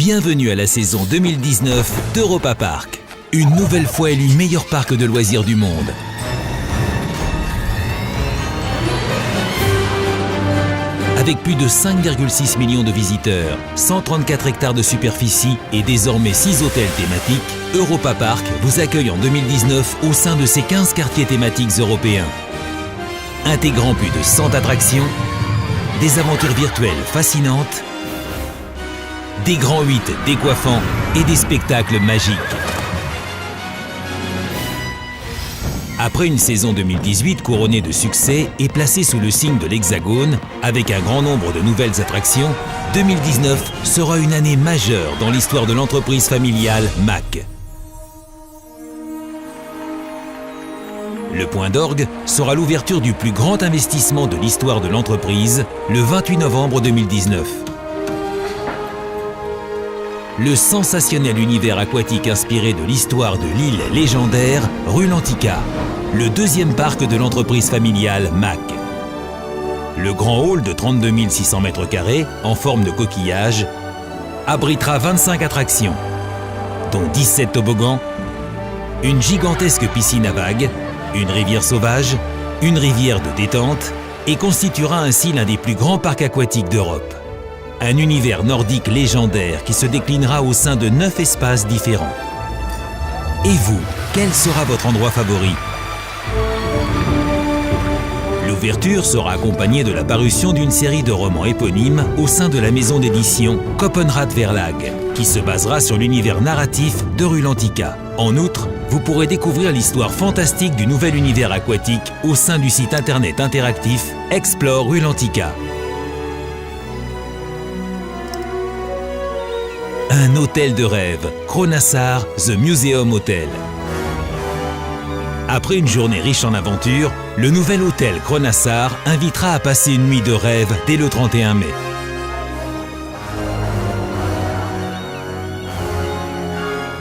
Bienvenue à la saison 2019 d'Europa Park. Une nouvelle fois élu meilleur parc de loisirs du monde. Avec plus de 5,6 millions de visiteurs, 134 hectares de superficie et désormais 6 hôtels thématiques, Europa Park vous accueille en 2019 au sein de ses 15 quartiers thématiques européens. Intégrant plus de 100 attractions, des aventures virtuelles fascinantes, des grands 8 décoiffants et des spectacles magiques. Après une saison 2018 couronnée de succès et placée sous le signe de l'Hexagone, avec un grand nombre de nouvelles attractions, 2019 sera une année majeure dans l'histoire de l'entreprise familiale MAC. Le point d'orgue sera l'ouverture du plus grand investissement de l'histoire de l'entreprise, le 28 novembre 2019. Le sensationnel univers aquatique inspiré de l'histoire de l'île légendaire Rulantica, le deuxième parc de l'entreprise familiale MAC. Le grand hall de 32 600 m² en forme de coquillage abritera 25 attractions, dont 17 toboggans, une gigantesque piscine à vagues, une rivière sauvage, une rivière de détente et constituera ainsi l'un des plus grands parcs aquatiques d'Europe. Un univers nordique légendaire qui se déclinera au sein de 9 espaces différents. Et vous, quel sera votre endroit favori? L'ouverture sera accompagnée de la parution d'une série de romans éponymes au sein de la maison d'édition Koppenrad Verlag, qui se basera sur l'univers narratif de Rulantica. En outre, vous pourrez découvrir l'histoire fantastique du nouvel univers aquatique au sein du site internet interactif Explore Rulantica. Un hôtel de rêve, Kronassar The Museum Hotel. Après une journée riche en aventures, le nouvel hôtel Kronassar invitera à passer une nuit de rêve dès le 31 mai.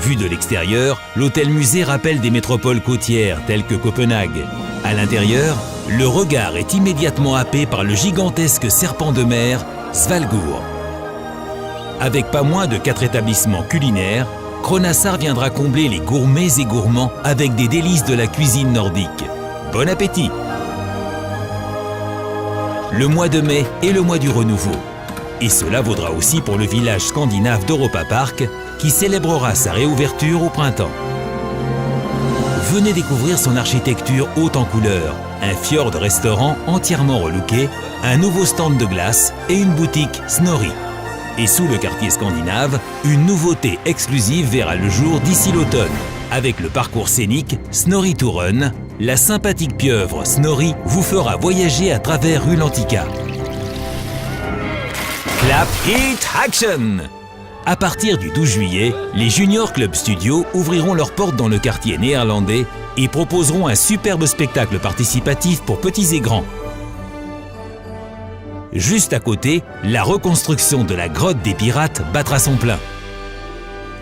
Vu de l'extérieur, l'hôtel-musée rappelle des métropoles côtières telles que Copenhague. À l'intérieur, le regard est immédiatement happé par le gigantesque serpent de mer Svalgur. Avec pas moins de 4 établissements culinaires, Kronassar viendra combler les gourmets et gourmands avec des délices de la cuisine nordique. Bon appétit! Le mois de mai est le mois du renouveau. Et cela vaudra aussi pour le village scandinave d'Europa Park, qui célébrera sa réouverture au printemps. Venez découvrir son architecture haute en couleurs, un fjord restaurant entièrement relooké, un nouveau stand de glace et une boutique Snorri. Et sous le quartier scandinave, une nouveauté exclusive verra le jour d'ici l'automne. Avec le parcours scénique Snorri to Run, la sympathique pieuvre Snorri vous fera voyager à travers Rulantica. Clap Hit Action! À partir du 12 juillet, les Junior Club Studios ouvriront leurs portes dans le quartier néerlandais et proposeront un superbe spectacle participatif pour petits et grands. Juste à côté, la reconstruction de la grotte des pirates battra son plein.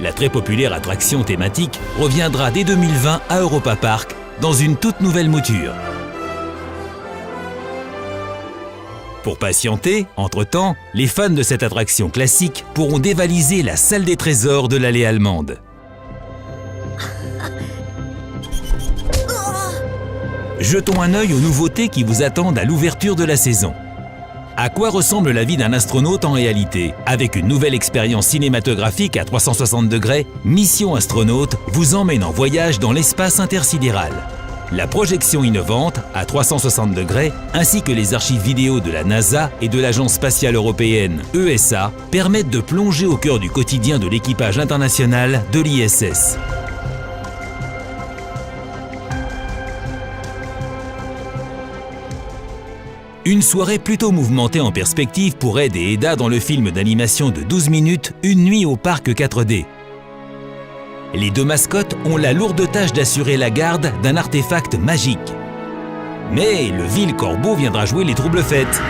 La très populaire attraction thématique reviendra dès 2020 à Europa Park dans une toute nouvelle mouture. Pour patienter, entre-temps, les fans de cette attraction classique pourront dévaliser la salle des trésors de l'allée allemande. Jetons un œil aux nouveautés qui vous attendent à l'ouverture de la saison. À quoi ressemble la vie d'un astronaute en réalité? Avec une nouvelle expérience cinématographique à 360 degrés, Mission Astronaute vous emmène en voyage dans l'espace intersidéral. La projection innovante à 360 degrés ainsi que les archives vidéo de la NASA et de l'Agence spatiale européenne ESA permettent de plonger au cœur du quotidien de l'équipage international de l'ISS. Une soirée plutôt mouvementée en perspective pour Ed et Edda dans le film d'animation de 12 minutes Une nuit au parc 4D. Les deux mascottes ont la lourde tâche d'assurer la garde d'un artefact magique. Mais le vil corbeau viendra jouer les troubles fêtes.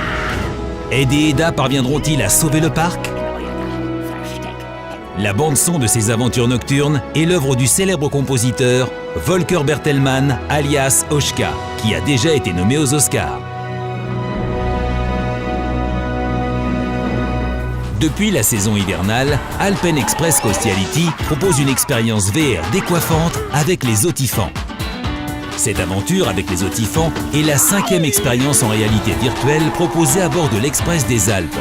Ed et Edda parviendront-ils à sauver le parc? La bande-son de ces aventures nocturnes est l'œuvre du célèbre compositeur Volker Bertelmann alias Oshka, qui a déjà été nommé aux Oscars. Depuis la saison hivernale, Alpen Express Coastiality propose une expérience VR décoiffante avec les Autifants. Cette aventure avec les Autifants est la 5e expérience en réalité virtuelle proposée à bord de l'Express des Alpes.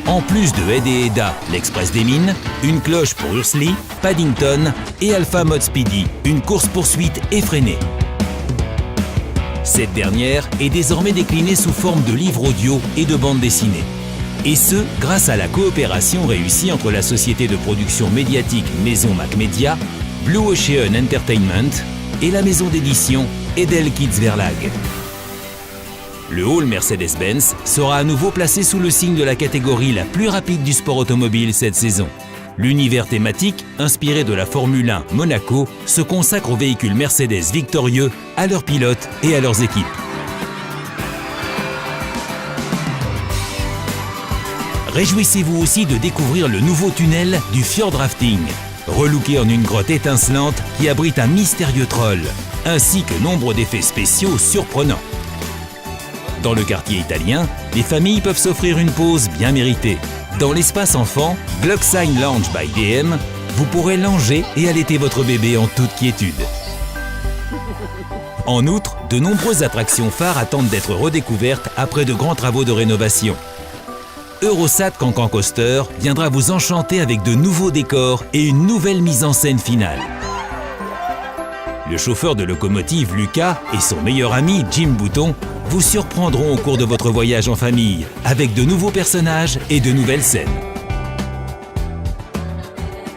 En plus de Ed et Edda, l'Express des Mines, une cloche pour Ursli, Paddington et Alpha Mode Speedy, une course-poursuite effrénée. Cette dernière est désormais déclinée sous forme de livres audio et de bande dessinée. Et ce, grâce à la coopération réussie entre la société de production médiatique Maison Macmedia, Blue Ocean Entertainment et la maison d'édition Edel Kids Verlag. Le hall Mercedes-Benz sera à nouveau placé sous le signe de la catégorie la plus rapide du sport automobile cette saison. L'univers thématique, inspiré de la Formule 1 Monaco, se consacre aux véhicules Mercedes victorieux, à leurs pilotes et à leurs équipes. Réjouissez-vous aussi de découvrir le nouveau tunnel du Fjord Rafting, relooké en une grotte étincelante qui abrite un mystérieux troll, ainsi que nombre d'effets spéciaux surprenants. Dans le quartier italien, les familles peuvent s'offrir une pause bien méritée. Dans l'espace enfant, Glocksheim Lounge by DM, vous pourrez langer et allaiter votre bébé en toute quiétude. En outre, de nombreuses attractions phares attendent d'être redécouvertes après de grands travaux de rénovation. Eurosat Cancan Coaster viendra vous enchanter avec de nouveaux décors et une nouvelle mise en scène finale. Le chauffeur de locomotive Lucas et son meilleur ami Jim Bouton vous surprendront au cours de votre voyage en famille avec de nouveaux personnages et de nouvelles scènes.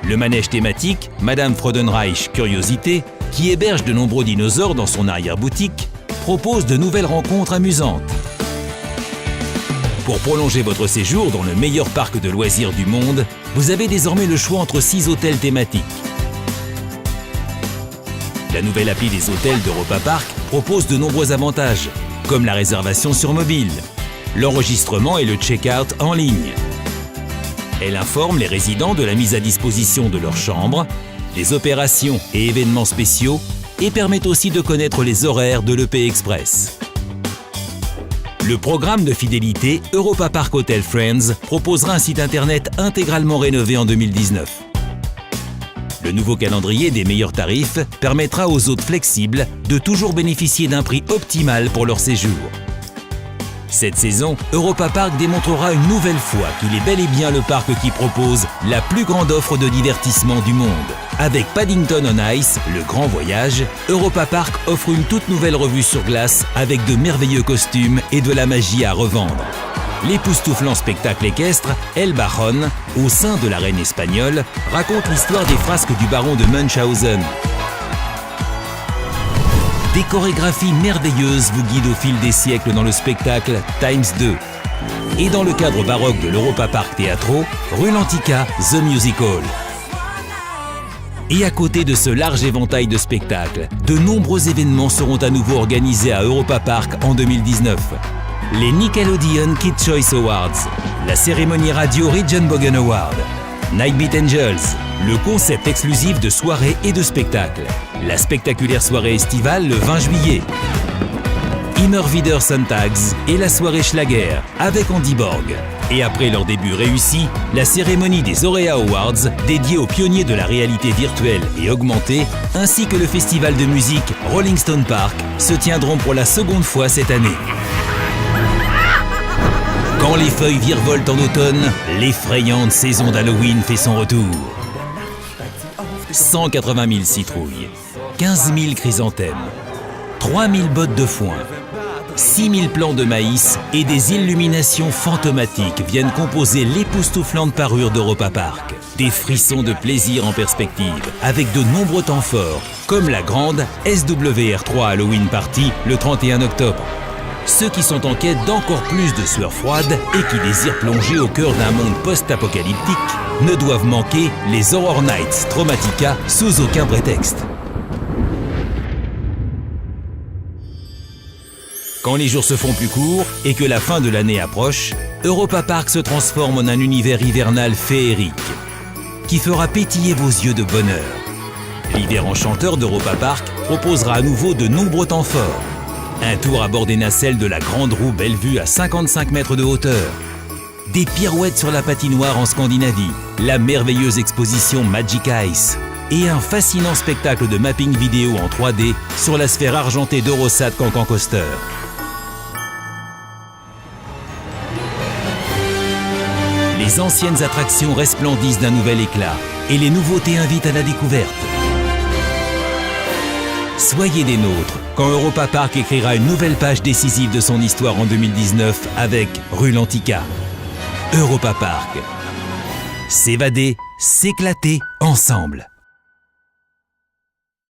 Le manège thématique Madame Freudenreich Curiosité, qui héberge de nombreux dinosaures dans son arrière-boutique, propose de nouvelles rencontres amusantes. Pour prolonger votre séjour dans le meilleur parc de loisirs du monde, vous avez désormais le choix entre 6 hôtels thématiques. La nouvelle appli des hôtels d'Europa Park propose de nombreux avantages, comme la réservation sur mobile, l'enregistrement et le check-out en ligne. Elle informe les résidents de la mise à disposition de leur chambre, des opérations et événements spéciaux et permet aussi de connaître les horaires de l'EP Express. Le programme de fidélité Europa Park Hotel Friends proposera un site internet intégralement rénové en 2019. Le nouveau calendrier des meilleurs tarifs permettra aux hôtes flexibles de toujours bénéficier d'un prix optimal pour leur séjour. Cette saison, Europa Park démontrera une nouvelle fois qu'il est bel et bien le parc qui propose la plus grande offre de divertissement du monde. Avec Paddington on Ice, le grand voyage, Europa Park offre une toute nouvelle revue sur glace avec de merveilleux costumes et de la magie à revendre. L'époustouflant spectacle équestre El Baron, au sein de la reine espagnole, raconte l'histoire des frasques du baron de Munchausen. Des chorégraphies merveilleuses vous guident au fil des siècles dans le spectacle Times 2. Et dans le cadre baroque de l'Europa Park Teatro, Rulantica The Musical. Et à côté de ce large éventail de spectacles, de nombreux événements seront à nouveau organisés à Europa Park en 2019. Les Nickelodeon Kid Choice Awards, la cérémonie radio Regenbogen Award, Nightbeat Angels, le concept exclusif de soirées et de spectacles, la spectaculaire soirée estivale le 20 juillet, Immerwider Sonntags et la soirée Schlager avec Andy Borg. Et après leur début réussi, la cérémonie des Aurea Awards, dédiée aux pionniers de la réalité virtuelle et augmentée, ainsi que le festival de musique Rolling Stone Park, se tiendront pour la seconde fois cette année. Quand les feuilles virevoltent en automne, l'effrayante saison d'Halloween fait son retour. 180 000 citrouilles, 15 000 chrysanthèmes, 3 000 bottes de foin, 6 000 plants de maïs et des illuminations fantomatiques viennent composer l'époustouflante parure d'Europa Park. Des frissons de plaisir en perspective, avec de nombreux temps forts, comme la grande SWR3 Halloween Party le 31 octobre. Ceux qui sont en quête d'encore plus de sueur froide et qui désirent plonger au cœur d'un monde post-apocalyptique ne doivent manquer les Horror Nights Traumatica sous aucun prétexte. Quand les jours se font plus courts et que la fin de l'année approche, Europa Park se transforme en un univers hivernal féerique qui fera pétiller vos yeux de bonheur. L'hiver enchanteur d'Europa Park proposera à nouveau de nombreux temps forts. Un tour à bord des nacelles de la grande roue Bellevue à 55 mètres de hauteur. des pirouettes sur la patinoire en Scandinavie, la merveilleuse exposition Magic Ice et un fascinant spectacle de mapping vidéo en 3D sur la sphère argentée d'Eurosat Cancan Coaster. Les anciennes attractions resplendissent d'un nouvel éclat et les nouveautés invitent à la découverte. Soyez des nôtres quand Europa Park écrira une nouvelle page décisive de son histoire en 2019 avec Rulantica. Europa Park. S'évader, s'éclater ensemble.